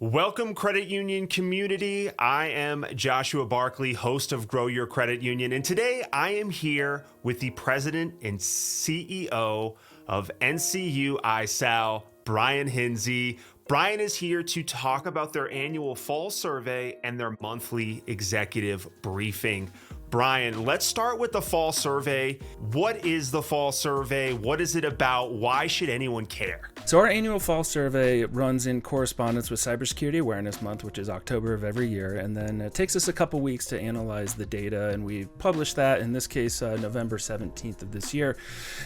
Welcome, credit union community. I am Joshua Barkley, host of Grow Your Credit Union, and today I am here with the president and CEO of NCU-ISAO, Brian Hinze. Brian is here to talk about their annual fall survey and their monthly executive briefing. Brian, let's start with the fall survey. What is the fall survey? What is it about? Why should anyone care? So our annual fall survey runs in correspondence with Cybersecurity Awareness Month, which is October of every year. And then it takes us a couple weeks to analyze the data. And we publish that, in this case, November 17th of this year.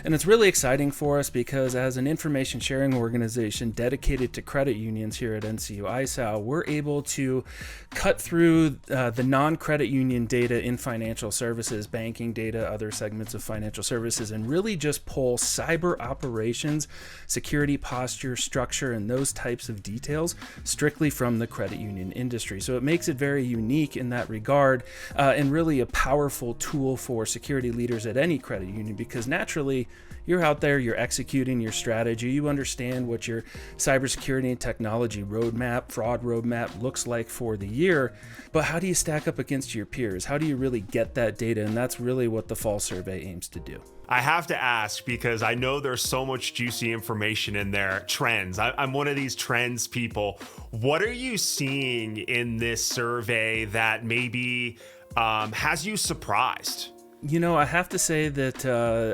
And it's really exciting for us because as an information sharing organization dedicated to credit unions here at NCU-ISAO, we're able to cut through the non-credit union data in financial services, banking data, other segments of financial services, and really just pull cyber operations, security posture, structure, and those types of details strictly from the credit union industry. So it makes it very unique in that regard, and really a powerful tool for security leaders at any credit union, because naturally you're out there, you're executing your strategy, you understand what your cybersecurity and technology roadmap, fraud roadmap looks like for the year, but how do you stack up against your peers? How do you really get that data? And that's really what the fall survey aims to do. I have to ask because I know there's so much juicy information in there. Trends. I'm one of these trends people. What are you seeing in this survey that maybe has you surprised? You know, I have to say that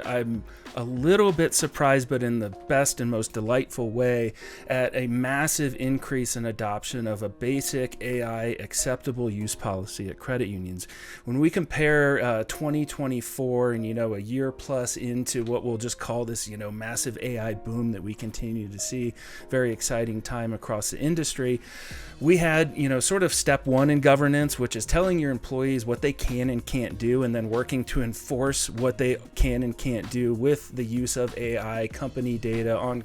I'm a little bit surprised, but in the best and most delightful way, at a massive increase in adoption of a basic AI acceptable use policy at credit unions. When we compare 2024 and, a year plus into what we'll just call this, massive AI boom that we continue to see, very exciting time across the industry, we had, sort of step one in governance, which is telling your employees what they can and can't do, and then working to enforce what they can and can't do with the use of AI, company data on,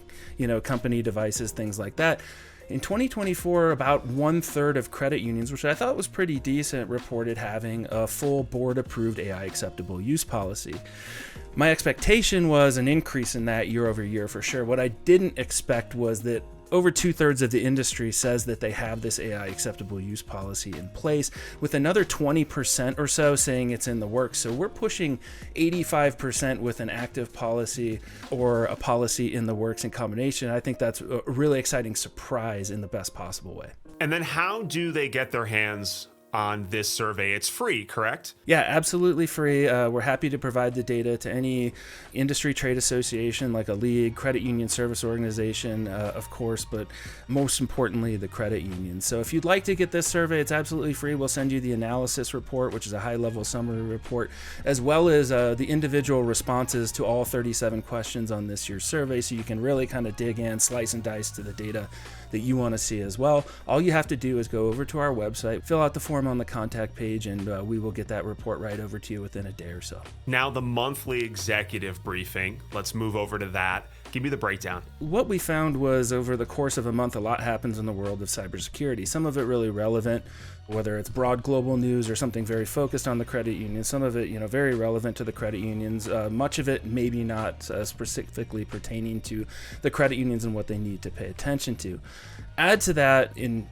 company devices, things like that. In 2024, about 1/3 of credit unions, which I thought was pretty decent, reported having a full board-approved AI acceptable use policy. My expectation was an increase in that year over year for sure. What I didn't expect was that over 2/3 of the industry says that they have this AI acceptable use policy in place, with another 20% or so saying it's in the works. So we're pushing 85% with an active policy or a policy in the works in combination. I think that's a really exciting surprise in the best possible way. And then how do they get their hands on this survey? It's free, correct? Yeah, absolutely free. We're happy to provide the data to any industry trade association like a league, credit union service organization, of course, but most importantly, the credit union. So if you'd like to get this survey, it's absolutely free. We'll send you the analysis report, which is a high-level summary report, as well as the individual responses to all 37 questions on this year's survey, so you can really kind of dig in, slice and dice to the data that you want to see as well. All you have to do is go over to our website, fill out the form on the contact page, and we will get that report right over to you within a day or so. Now, the monthly executive briefing, let's move over to that. Give me the breakdown. What we found was over the course of a month, a lot happens in the world of cybersecurity. Some of it really relevant, whether it's broad global news or something very focused on the credit union. Some of it, very relevant to the credit unions. Much of it maybe not specifically pertaining to the credit unions and what they need to pay attention to. Add to that, in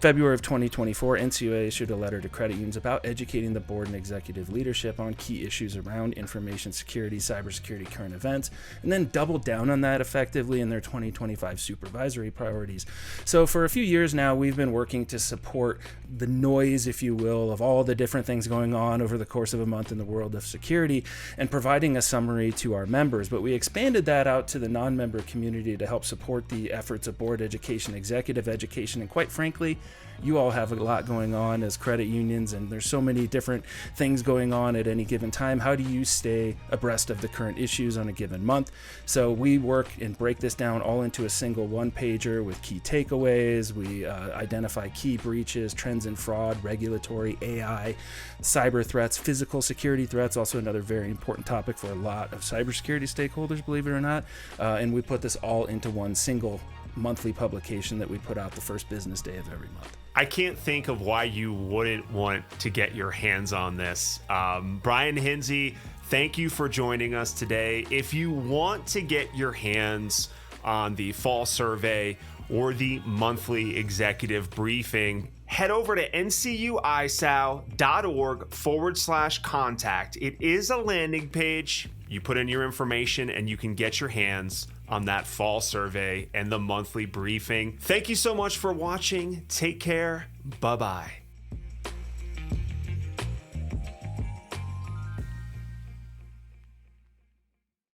February of 2024, NCUA issued a letter to credit unions about educating the board and executive leadership on key issues around information security, cybersecurity, current events, and then doubled down on that effectively in their 2025 supervisory priorities. So for a few years now, we've been working to support the noise, if you will, of all the different things going on over the course of a month in the world of security and providing a summary to our members. But we expanded that out to the non-member community to help support the efforts of board education, executive education, and quite frankly, you all have a lot going on as credit unions, and there's so many different things going on at any given time. How do you stay abreast of the current issues on a given month? So we work and break this down all into a single one-pager with key takeaways. We identify key breaches, trends in fraud, regulatory, AI, cyber threats, physical security threats, also another very important topic for a lot of cybersecurity stakeholders, believe it or not. And we put this all into one single monthly publication that we put out the first business day of every month. I can't think of why you wouldn't want to get your hands on this. Brian Hinze, thank you for joining us today. If you want to get your hands on the fall survey, or the monthly executive briefing, head over to ncuisao.org/contact. It is a landing page. You put in your information and you can get your hands on that fall survey and the monthly briefing. Thank you so much for watching. Take care. Bye-bye.